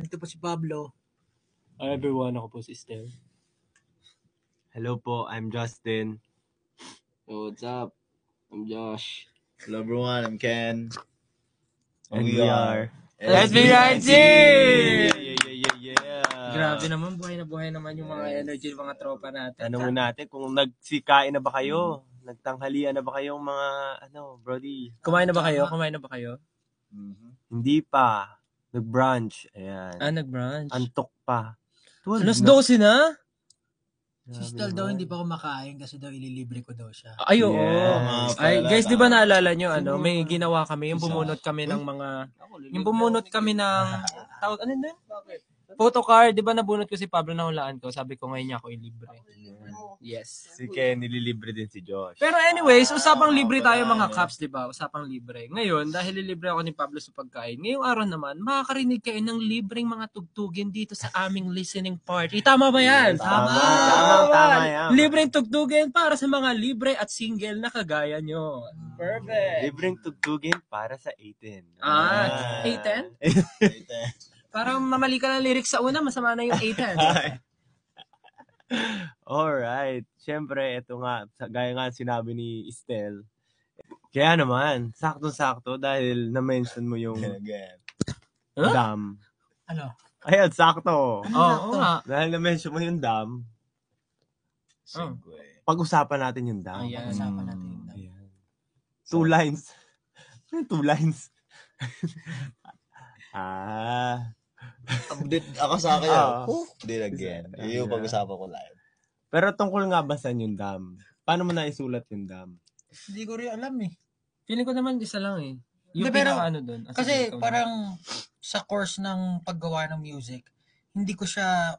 Nandito po si Pablo. Hi everyone, ako po si Stel. Hello po, I'm Justin. Yo, what's up? I'm Josh. Hello everyone, I'm Ken. And we are SB19! Yeah. Grabe naman, buhay naman yung mga energy ng mga tropa natin. Tanungin natin kung nagsikain na ba kayo? Nagtanghalian na ba kayong mga, brody? Kumain na ba kayo? Mm-hmm. Hindi pa. Nag-brunch. Ayan. Nag-brunch. Antok pa. Alas 12 na? Si Stel daw hindi pa kumakain kasi daw ililibre ko daw siya. Ay, oo. Yes. Ay, guys, di ba naalala nyo, may ginawa kami, yung bumunot kami ng tawag, ano na? Photocard, di ba nabunot ko si Pablo na hulaan ko? Sabi ko ngayon niya ako ilibre. Yes. Si Ken, nililibre din si Josh. Pero anyways, usapang libre tayo mga Caps, di ba? Usapang libre. Ngayon, dahil lilibre ako ni Pablo sa pagkain, ngayong araw naman, makakarinig kayo ng libreng mga tugtugin dito sa aming listening party. Tama ba yan? Tama yan. Libreng tugtugin para sa mga libre at single na kagaya nyo. Perfect. Libreng tugtugin para sa 18. A10? Parang mamali ka ng lyrics sa una, masama na yung A10. Alright. Siyempre, ito nga, gaya nga sinabi ni Estel. Kaya naman, sakto-sakto dahil na-mention mo yung dam. Ano? Ayan, sakto. Oo nga. Dahil na-mention mo yung dam, pag-usapan natin yung dam. Ayan. Pag-usapan natin yung dam. Ayan. 2 lines. 2 lines. Update ako sa akin. Did again. Yung pag-usapan ko live. Pero tungkol nga ba sa yung dam? Paano mo naisulat yung dam? Hindi ko rin alam eh. Feeling ko naman isa lang eh. Yung pero, doon. Kasi parang sa course ng paggawa ng music, hindi ko siya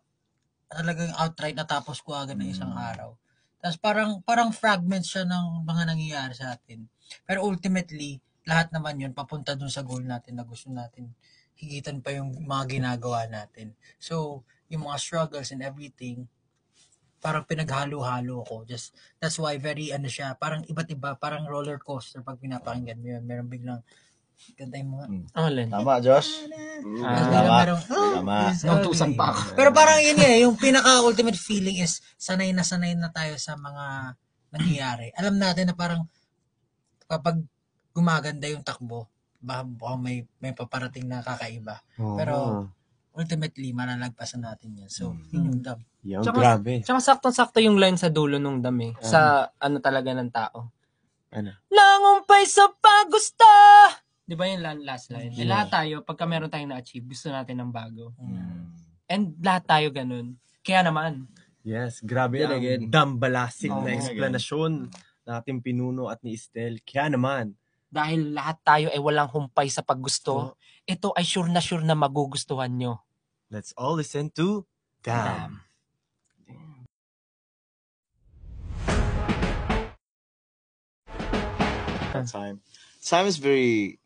talagang outright natapos ko agad ng isang araw. Tapos parang fragments siya ng mga nangyayari sa atin. Pero ultimately, lahat naman yun papunta dun sa goal natin na gusto natin higitan pa yung mga ginagawa natin. So, yung mga struggles and everything, parang pinaghalo-halo ko. Just, that's why siya, parang iba't iba, parang roller coaster pag pinapakinggan mo yun. Meron biglang, ganda yung mga... Tama, Josh? Tama. Nautusan pa ako. Pero parang yun yung pinaka-ultimate feeling is sanay na tayo sa mga nangyayari. Alam natin na parang kapag gumaganda yung takbo, baka may paparating na kakaiba. Pero ultimately, malalagpasan natin yan. So, yun yung dam. Yo, grabe. Tsaka saktong-sakto yung line sa dulo nung dam eh. Sa talaga ng tao. Ano? Langumpay sa paggusto! Di ba yung last line? Yeah. Lahat tayo, pagka meron tayong na-achieve, gusto natin ng bago. And lahat tayo ganun. Kaya naman. Yes, grabe ang dambalasik na explanation natin pinuno at ni Estel. Kaya naman. Dahil lahat tayo ay walang humpay sa paggusto, ito ay sure na magugustuhan nyo. Let's all listen to Dam. Time is very,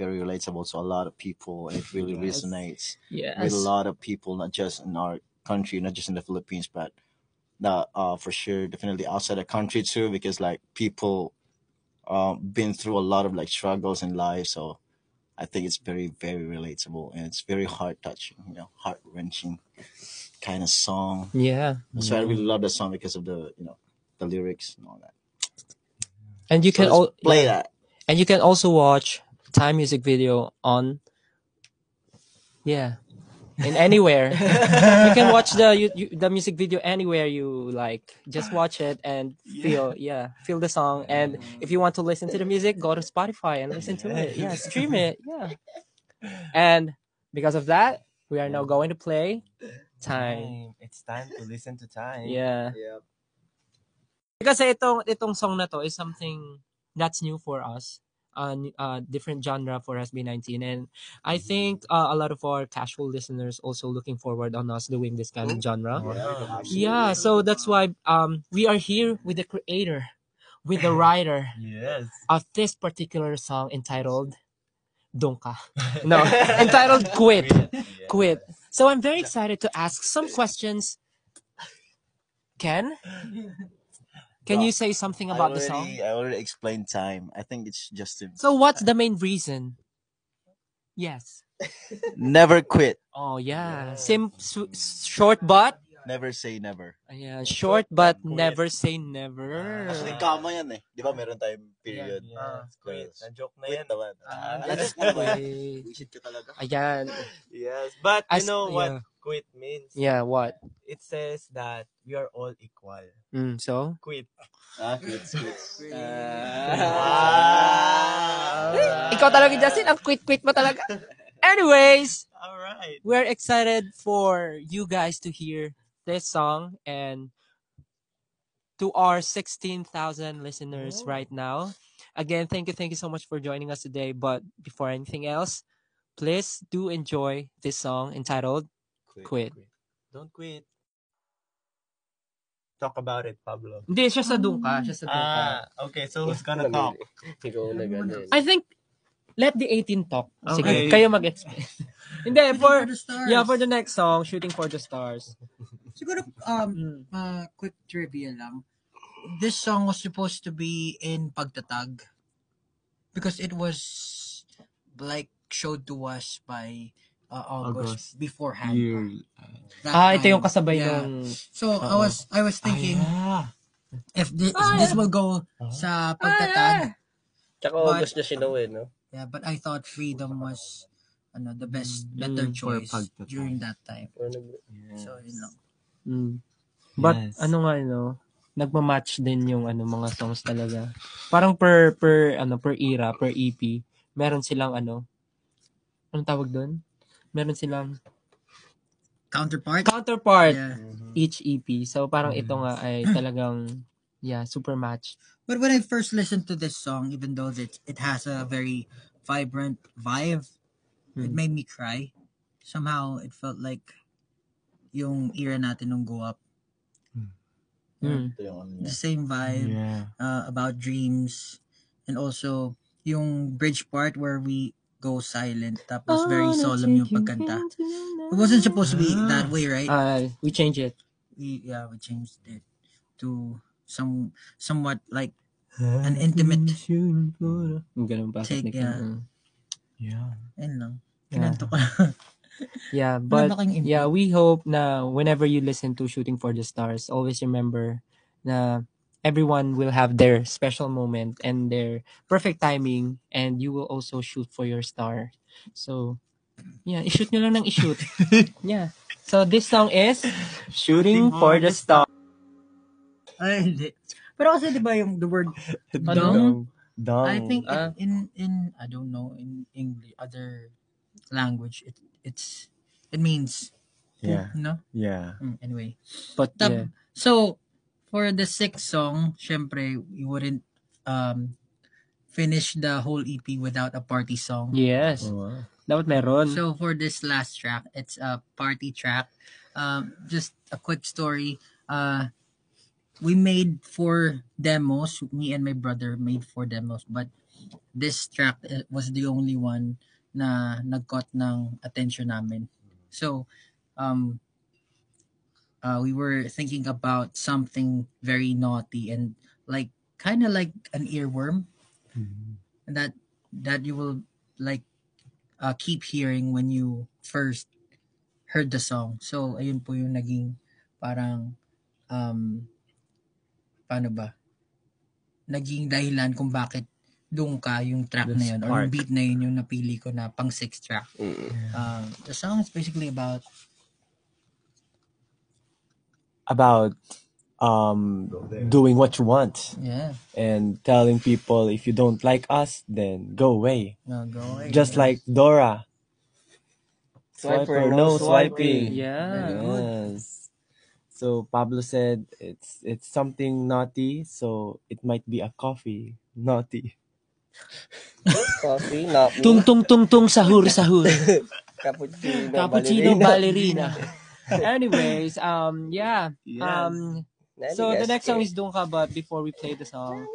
very relatable to a lot of people, and it really resonates with a lot of people, not just in our country, not just in the Philippines, but for sure, definitely outside the country too, because like people been through a lot of like struggles in life, so I think it's very, very relatable, and it's very heart touching, heart wrenching kind of song. Yeah. So I really love that song because of the the lyrics and all that. And you can play that. And you can also watch Time music video on in anywhere. You can watch the music video anywhere you like. Just watch it and feel the song. And if you want to listen to the music, go to Spotify and listen to it. Yeah, stream it. Yeah. And because of that, we are now going to play Time. It's time to listen to Time. Yeah. Yep. Kasi itong song na to is something that's new for us. Different genre for SB19, and I think a lot of our casual listeners also looking forward on us doing this kind of genre. Yeah, so that's why we are here with the creator, with the writer of this particular song entitled Dongka. No, entitled Quit. Quit. So I'm very excited to ask some questions. Ken? Can you say something about the song? I already explained Time. I think it's Justin. So what's the main reason? Yes. Never quit. Oh yeah, short but Never say never. yeah, short but never say never. Actually, kama yan eh. Di ba meron tayong period? Quit. Na-joke na Quit yan. naman. That's Alam mo ba? why. Wisit ka talaga. Ayan. Yes. But you know what Yeah. quit means? Yeah, what? It says that we are all equal. So? Quit. Quits. Ikaw talaga, Justin, ang quit mo talaga. Anyways, All right. we're excited for you guys to hear this song, and to our 16,000 listeners right now. Again, thank you so much for joining us today. But before anything else, please do enjoy this song entitled Quit. Don't quit. Talk about it, Pablo. Hindi, siya sa Dungka. Okay. So who's gonna talk? I think, let the 18 talk. Sige, Okay. kayo mag-explain. Hindi, for the Stars. yeah, for the next song, Shooting for the Stars. Siguro, quick trivia lang. This song was supposed to be in Pagtatag because it was like showed to us by August beforehand. That Ito yung time. kasabay Yeah. nung... So I was thinking if this will go sa Pagtatag. Tsaka August na sinuwi, no? Yeah, but I thought Freedom was the better choice during that time. So yun lang. But ano nga, nagma-match din yung mga songs talaga. Parang per era, per EP, meron silang anong tawag doon? Meron silang Counterpart. Yeah. Each EP. So parang ito nga ay talagang super match. But when I first listened to this song, even though it has a very vibrant vibe, it made me cry. Somehow it felt like yung era natin nung Go Up. The same vibe about dreams, and also yung bridge part where we go silent tapos very solemn yung pagkanta. It wasn't supposed to be that way, right? We changed it. We changed it to somewhat like an intimate Ganun pa. take. Yeah. Ayun lang. Kinanto ko. Yeah, but Malaking we hope na whenever you listen to Shooting for the Stars, always remember na everyone will have their special moment and their perfect timing, and you will also shoot for your star. So, i-shoot nyo lang ng i-shoot. Yeah. So, this song is Shooting for the Stars. Ay, hindi. Pero kasi di ba yung the word Dong. I think in I don't know, in English, other language, it means Yeah. no? Yeah. Anyway. But So, for the sixth song, syempre, we wouldn't finish the whole EP without a party song. yes. Dapat meron. So, for this last track, it's a party track. Just a quick story. We made 4 demos. Me and my brother made 4 demos. But this track was the only one na nag-caught ng attention namin. So, we were thinking about something very naughty and like kind of like an earworm that you will like keep hearing when you first heard the song. So ayun po yung naging parang paano ba? Naging dahilan kung bakit Dungka yung track na yun or yung beat na yun yung napili ko na pang 6th track. The song is basically about doing what you want and telling people if you don't like us, then go away. go away. Just like Dora. Swiper, no swiping. Yeah. Yes. So Pablo said it's something naughty, so it might be a coffee naughty. Coffee, not me. Tung tung tung tung sahur. Cappuccino, ballerina. Anyways, so the next song is Dungka, but before we play the song,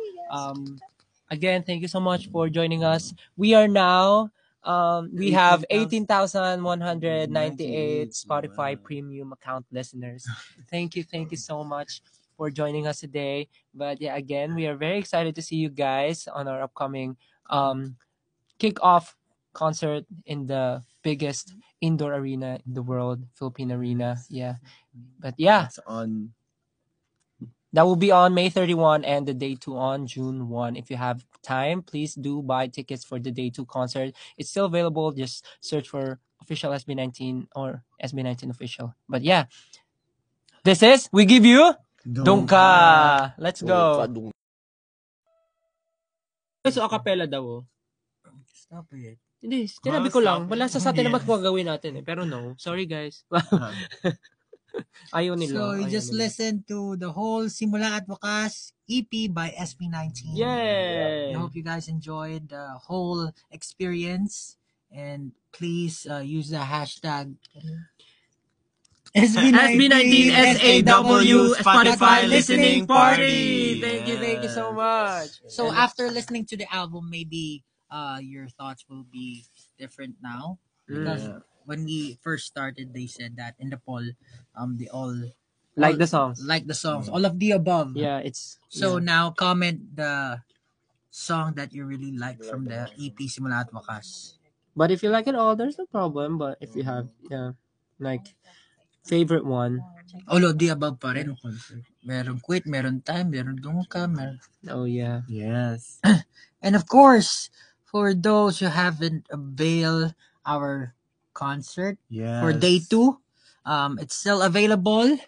again, thank you so much for joining us. We are now, we have 18,198 Spotify premium account listeners. Thank you so much for joining us today. But again, we are very excited to see you guys on our upcoming kick-off concert in the biggest indoor arena in the world, Philippine Arena. Yeah. But yeah, It's on. that will be on May 31 and the day 2 on June 1. If you have time, please do buy tickets for the day 2 concert. It's still available. Just search for official SB19 or SB19 official. But yeah, this is We Give You Dungka. Let's go. So, acapella daw. Stop it. Hindi, tinabi ko lang. Wala sa atin naman kung gagawin natin eh. Pero no, sorry guys. Ayaw nila. So you ayaw just nila. listen to the whole Simula at Wakas EP by SB19. Yay! I hope you guys enjoyed the whole experience, and please use the hashtag SB19 SAW Spotify Listening Listening Party. Party. Thank you so much. So after listening to the album, maybe your thoughts will be different now, because when we first started, they said that in the poll, they all Like the songs. like the songs, all of the above. Yeah, it's So now comment the song that you really like from the EP Simula at Wakas. but if you like it all, there's no problem. But if you have like favorite one, All of the above pa rin. Meron Quit, meron Time, meron Dungka, meron... oh yeah. Yes. And of course, for those who haven't availed our concert Yes. for day 2, it's still available.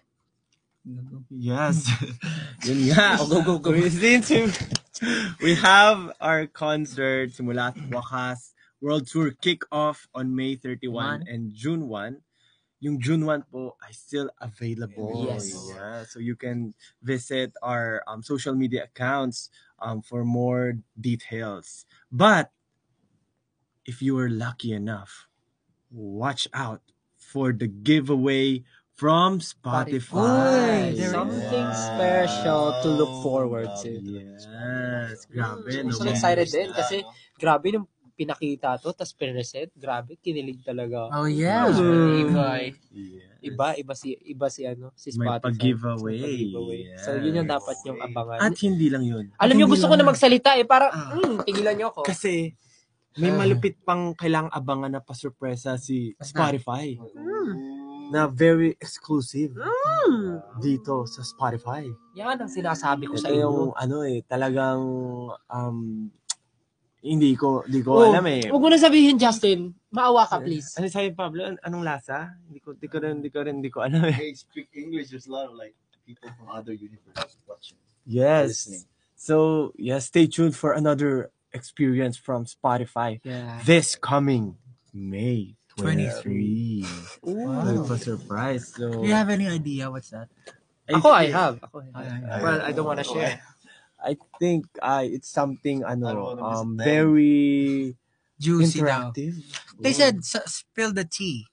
Yes. Yun nga. Go. We have our concert, Simula at Wakas World Tour kick-off on May 31 and June 1. Yung June 1 po ay still available. Yes. Yeah. So you can visit our social media accounts for more details. But if you are lucky enough, watch out for the giveaway from Spotify. Uy, there Something special to look forward to. Yes. Grabe. I'm so excited din kasi grabe nung pinakita to tas pinreset. Grabe, kinilig talaga. Oh yeah. Iba si ano, si May Spotify. pag-giveaway. May pag-giveaway. Yes. So yun yung dapat yung abangan. At hindi lang yun. Alam niyo, gusto ko na magsalita eh. Parang, tigilan niyo ako. Kasi may malupit pang kailangang abangan na pa-surpresa si Spotify. Na very exclusive dito sa Spotify. Yan ang sinasabi ko sa Ito yung inyo. talagang hindi ko alam eh. Huwag mo na sabihin, Justin. Maawa ka, please. Ano sabi Pablo? Anong lasa? Hindi ko alam eh. They speak English. There's a lot of like people from other universes watching. Yes. Listening. So, yeah, stay tuned for another experience from Spotify. Yeah. This coming May 23. Ooh. For surprise. So, Do you have any idea what's that? I have. I- Well, I don't wanna share. I think it's something don't wanna miss a thing. very Juicy now. interactive. They said spill the tea.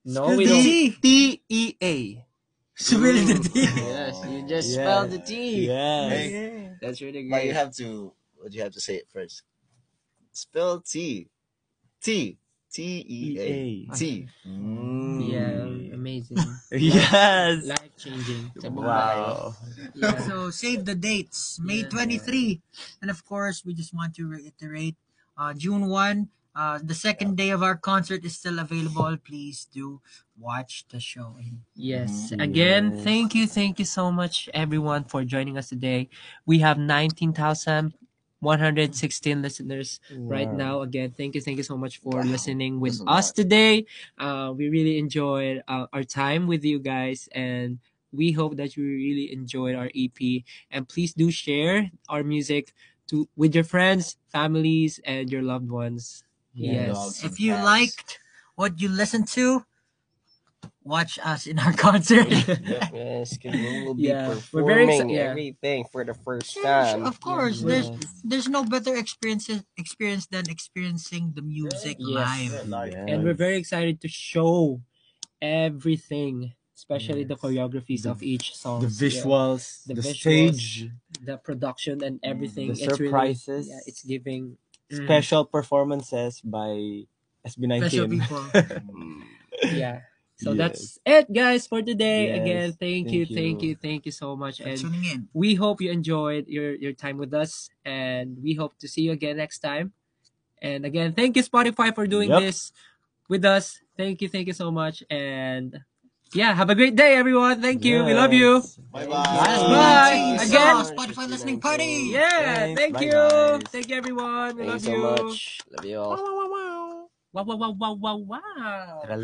No, Spill we the don't. tea. TEA. Spill the tea. Yes, you just Yeah. spelled the T. Yes. That's really But you great. have to. What do you have to say it first? Spell T. T. T-E-A. T. Yeah, amazing. Yes. Life changing. Wow. Yeah. So save the dates, May 23. And of course, we just want to reiterate, June 1, the second day of our concert is still available. Please do watch the show. Yes. Again, thank you so much, everyone, for joining us today. We have 19,116 listeners right now. Again, thank you so much for listening with That's a us lot. today. We really enjoyed our time with you guys, and we hope that you really enjoyed our EP. And please do share our music with your friends, families, and your loved ones. Yes. If you liked what you listened to, watch us in our concert. Yes, because we'll be Yeah, we're very performing yeah. everything for the first Yes, time. of course. Yeah. There's no better experience than experiencing the music Yes. live. And we're very excited to show everything, especially the choreographies of each song. The visuals, The the, visuals, stage, the production and everything. the It's really- surprises. it's giving special performances by SB19. Special people. Yeah. So Yes. that's it, guys, for today. Yes, Again, thank you thank you. so much. For And tuning in. we hope you enjoyed your time with us, and we hope to see you again next time. And again, thank you, Spotify, for doing Yep. this. with us. Thank you so much. And yeah, have a great day, everyone. Thank you. We love you. Bye-bye. Bye. Guys, Again. Spotify listening party. Yeah, Thanks. thank Bye, you. guys. Thank you, everyone. We Thank love you so you. much. Love you all. Wow, wow, wow, wow. Wow, wow, wow, wow.